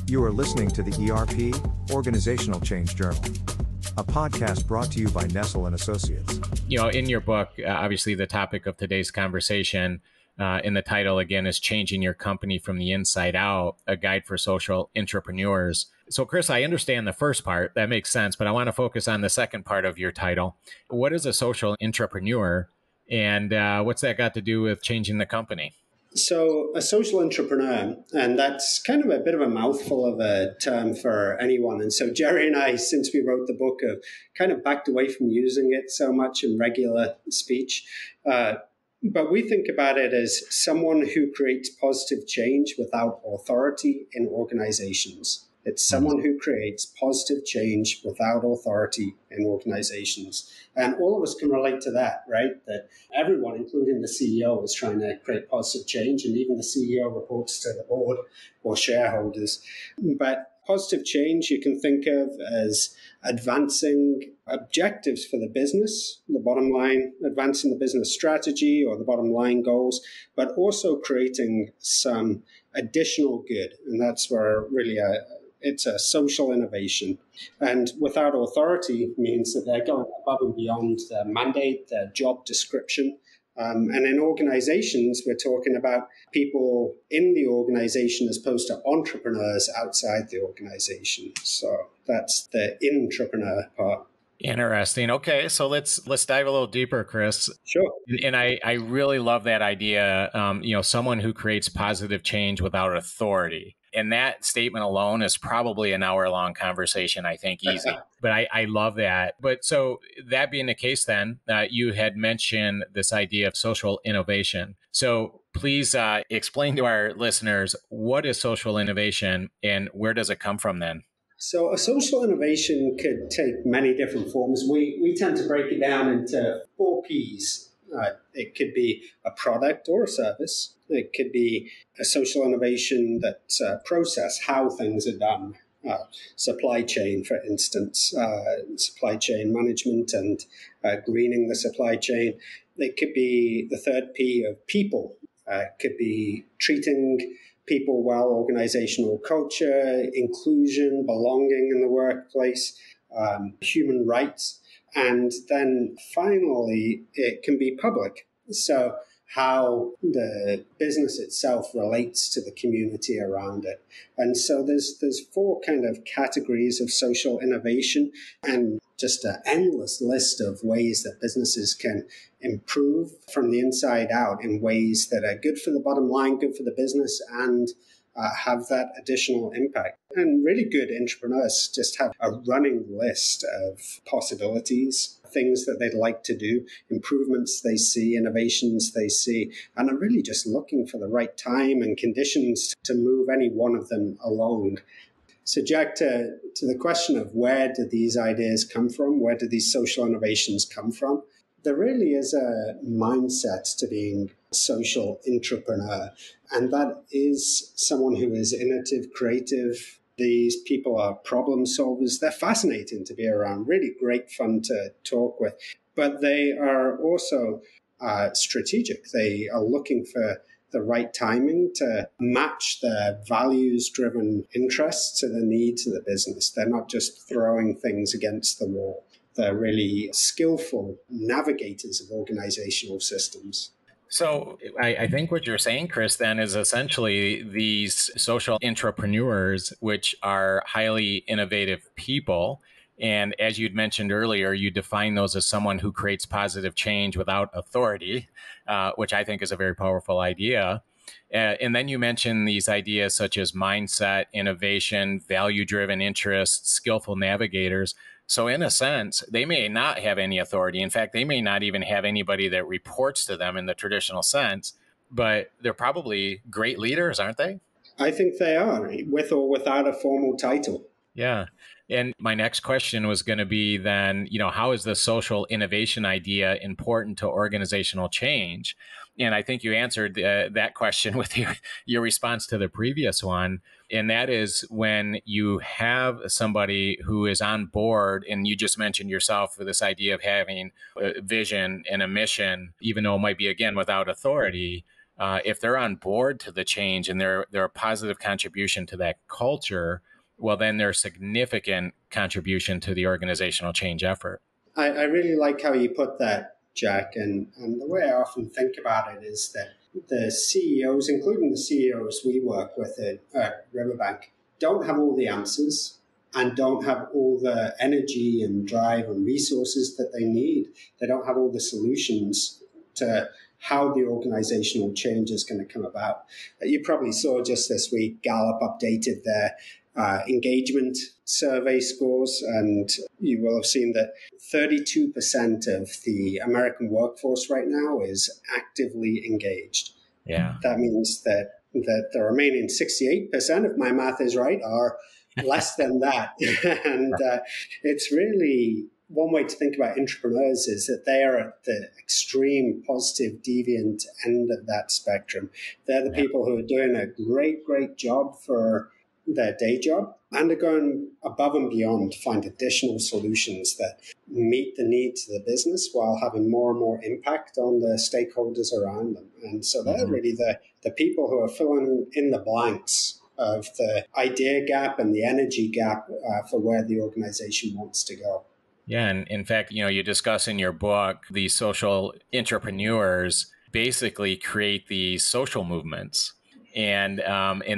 You are listening to the ERP, Organizational Change Journal, a podcast brought to you by Nestle and Associates. In your book, obviously the topic of today's conversation in the title, again, is Changing Your Company from the Inside Out, a guide for social intrapreneurs. So, Chris, I understand the first part. That makes sense. But I want to focus on the second part of your title. What is a social intrapreneur? And what's that got to do with changing the company? So a social intrapreneur, and that's kind of a bit of a mouthful of a term for anyone. And so Jerry and I, since we wrote the book, have kind of backed away from using it so much in regular speech. But we think about it as someone who creates positive change without authority in organizations. It's someone who creates positive change without authority in organizations. And all of us can relate to that, right? That everyone, including the CEO, is trying to create positive change. And even the CEO reports to the board or shareholders. But positive change you can think of as advancing objectives for the business, the bottom line, advancing the business strategy or the bottom line goals, but also creating some additional good. And that's where really it's a social innovation. And without authority means that they're going above and beyond their mandate, their job description. And in organizations, we're talking about people in the organization as opposed to entrepreneurs outside the organization. So that's the intrapreneur part. Interesting. Okay, so let's dive a little deeper, Chris. Sure. And I really love that idea. Someone who creates positive change without authority. And that statement alone is probably an hour-long conversation, I think, easy. But I love that. But so that being the case, then you had mentioned this idea of social innovation. So please explain to our listeners, what is social innovation and where does it come from then? So a social innovation could take many different forms. We tend to break it down into 4 Ps. It could be a product or a service. It could be a social innovation that's a process, how things are done. Supply chain, for instance, supply chain management and greening the supply chain. It could be the 3rd P of people. It could be treating people well, organizational culture, inclusion, belonging in the workplace, human rights. And then finally, it can be public. So how the business itself relates to the community around it. And so there's 4 kind of categories of social innovation and just an endless list of ways that businesses can improve from the inside out in ways that are good for the bottom line, good for the business, and have that additional impact. And really good entrepreneurs just have a running list of possibilities, things that they'd like to do, improvements they see, innovations they see, and are really just looking for the right time and conditions to move any one of them along. So Jack, to the question of where do these ideas come from, where do these social innovations come from, there really is a mindset to being a social intrapreneur, and that is someone who is innovative, creative. These people are problem solvers. They're fascinating to be around, really great fun to talk with, but they are also strategic. They are looking for the right timing to match their values-driven interests to the needs of the business. They're not just throwing things against the wall. They're really skillful navigators of organizational systems. So I think what you're saying, Chris, then is essentially these social intrapreneurs, which are highly innovative people. And as you'd mentioned earlier, you define those as someone who creates positive change without authority, which I think is a very powerful idea. And then you mentioned these ideas such as mindset, innovation, value-driven interests, skillful navigators. So in a sense, they may not have any authority. In fact, they may not even have anybody that reports to them in the traditional sense, but they're probably great leaders, aren't they? I think they are, with or without a formal title. Yeah. And my next question was going to be then, how is the social innovation idea important to organizational change? And I think you answered that question with your response to the previous one. And that is when you have somebody who is on board, and you just mentioned yourself with this idea of having a vision and a mission, even though it might be, again, without authority. if they're on board to the change and they're a positive contribution to that culture, well, then they're a significant contribution to the organizational change effort. I really like how you put that, Jack. And the way I often think about it is that the CEOs, including the CEOs we work with at Riverbank, don't have all the answers and don't have all the energy and drive and resources that they need. They don't have all the solutions to how the organizational change is going to come about. You probably saw just this week, Gallup updated their engagement survey scores, and you will have seen that 32% of the American workforce right now is actively engaged. Yeah. That means that the remaining 68%, if my math is right, are less than that. And it's really one way to think about intrapreneurs is that they are at the extreme positive deviant end of that spectrum. They're the people who are doing a great, great job for their day job and are going above and beyond to find additional solutions that meet the needs of the business while having more and more impact on the stakeholders around them. And so they're really the people who are filling in the blanks of the idea gap and the energy gap for where the organization wants to go. Yeah. And in fact, you discuss in your book, the social intrapreneurs basically create the social movements. And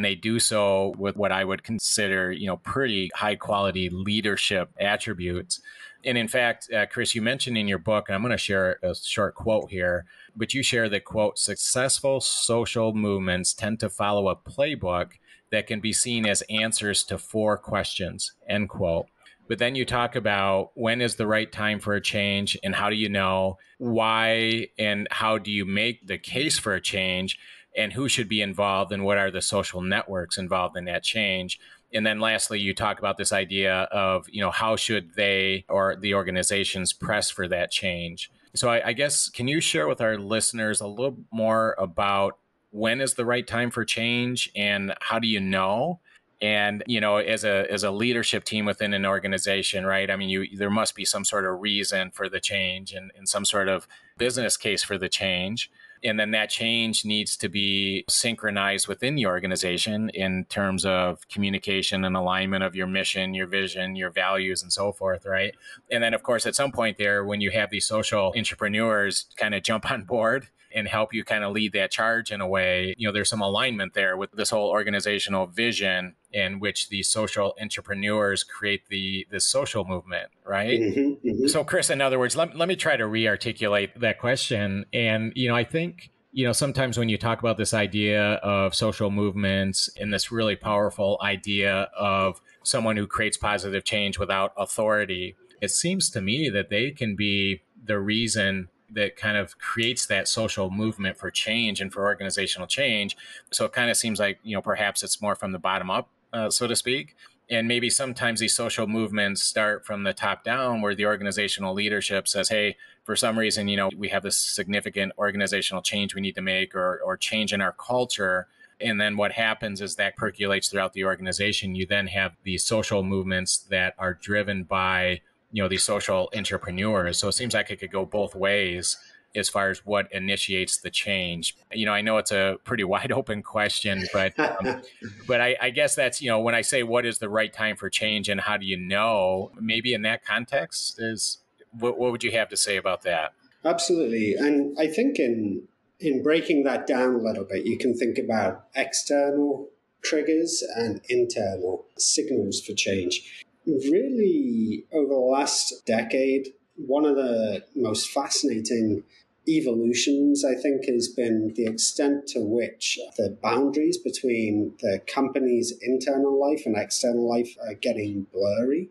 they do so with what I would consider, pretty high quality leadership attributes. And in fact, Chris, you mentioned in your book, and I'm going to share a short quote here, but you share that, quote, successful social movements tend to follow a playbook that can be seen as answers to 4 questions, end quote. But then you talk about when is the right time for a change and how do you know, why and how do you make the case for a change, and who should be involved and what are the social networks involved in that change. And then lastly, you talk about this idea of, how should they or the organizations press for that change. So I guess, can you share with our listeners a little more about when is the right time for change and how do you know? And, as a leadership team within an organization, right? I mean, there must be some sort of reason for the change and some sort of business case for the change. And then that change needs to be synchronized within the organization in terms of communication and alignment of your mission, your vision, your values, and so forth, right? And then, of course, at some point there, when you have these social intrapreneurs kind of jump on board and help you kind of lead that charge in a way, there's some alignment there with this whole organizational vision in which the social intrapreneurs create the social movement, right? Mm-hmm, mm-hmm. So, Chris, in other words, let me try to re-articulate that question. And, I think, sometimes when you talk about this idea of social movements and this really powerful idea of someone who creates positive change without authority, it seems to me that they can be the reason that kind of creates that social movement for change and for organizational change. So it kind of seems like, perhaps it's more from the bottom up, so to speak. And maybe sometimes these social movements start from the top down where the organizational leadership says, hey, for some reason, we have this significant organizational change we need to make or change in our culture. And then what happens is that percolates throughout the organization. You then have these social movements that are driven by these social intrapreneurs. So it seems like it could go both ways as far as what initiates the change. I know it's a pretty wide open question, but I guess that's, when I say what is the right time for change and how do you know, maybe in that context is what would you have to say about that? Absolutely. And I think in breaking that down a little bit, you can think about external triggers and internal signals for change. Really, over the last decade, one of the most fascinating evolutions, I think, has been the extent to which the boundaries between the company's internal life and external life are getting blurry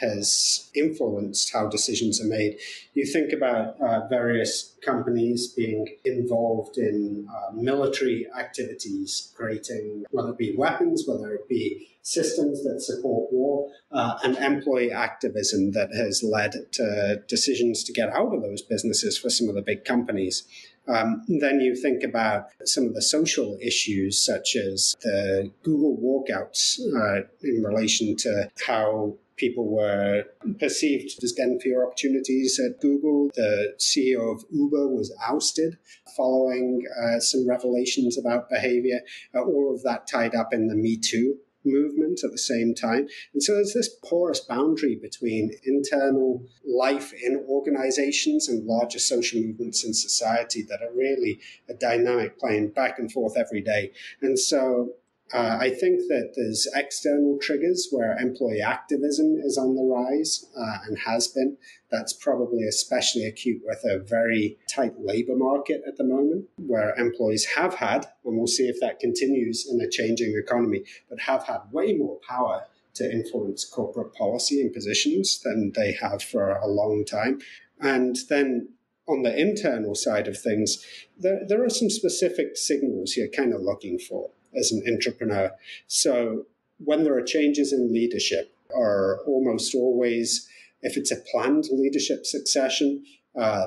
has influenced how decisions are made. You think about various companies being involved in military activities, creating, whether it be weapons, whether it be systems that support war, and employee activism that has led to decisions to get out of those businesses for some of the big companies. Then you think about some of the social issues, such as the Google walkouts in relation to how people were perceived as getting fewer opportunities at Google. The CEO of Uber was ousted following some revelations about behavior. All of that tied up in the Me Too movement at the same time. And so there's this porous boundary between internal life in organizations and larger social movements in society that are really a dynamic playing back and forth every day. And so I think that there's external triggers where employee activism is on the rise and has been. That's probably especially acute with a very tight labor market at the moment, where employees have had, and we'll see if that continues in a changing economy, but have had way more power to influence corporate policy and positions than they have for a long time. And then on the internal side of things, there are some specific signals you're kind of looking for as an intrapreneur. So when there are changes in leadership, or almost always, if it's a planned leadership succession,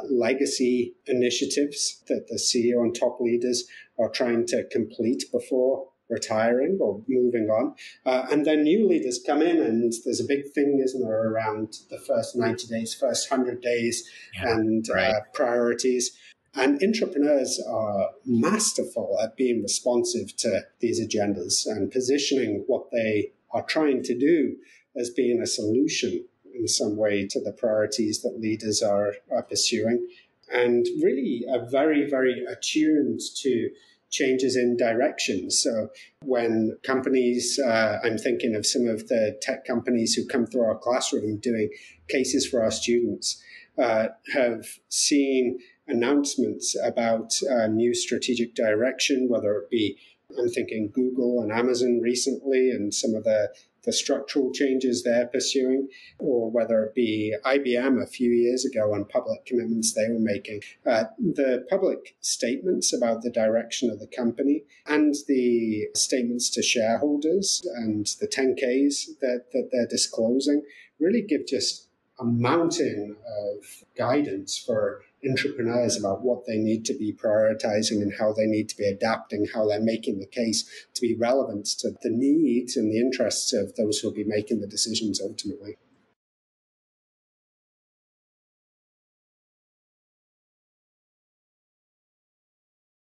legacy initiatives that the CEO and top leaders are trying to complete before retiring or moving on. And then new leaders come in, and there's a big thing, isn't there, around the first 90 days, first 100 days, and priorities. And intrapreneurs are masterful at being responsive to these agendas and positioning what they are trying to do as being a solution in some way to the priorities that leaders are pursuing. And really are very, very attuned to changes in direction. So when companies, I'm thinking of some of the tech companies who come through our classroom doing cases for our students, have seen announcements about new strategic direction, whether it be, I'm thinking Google and Amazon recently and some of the structural changes they're pursuing, or whether it be IBM a few years ago on public commitments they were making. The public statements about the direction of the company and the statements to shareholders and the 10Ks that they're disclosing really give just a mountain of guidance for intrapreneurs about what they need to be prioritizing and how they need to be adapting, how they're making the case to be relevant to the needs and the interests of those who will be making the decisions ultimately.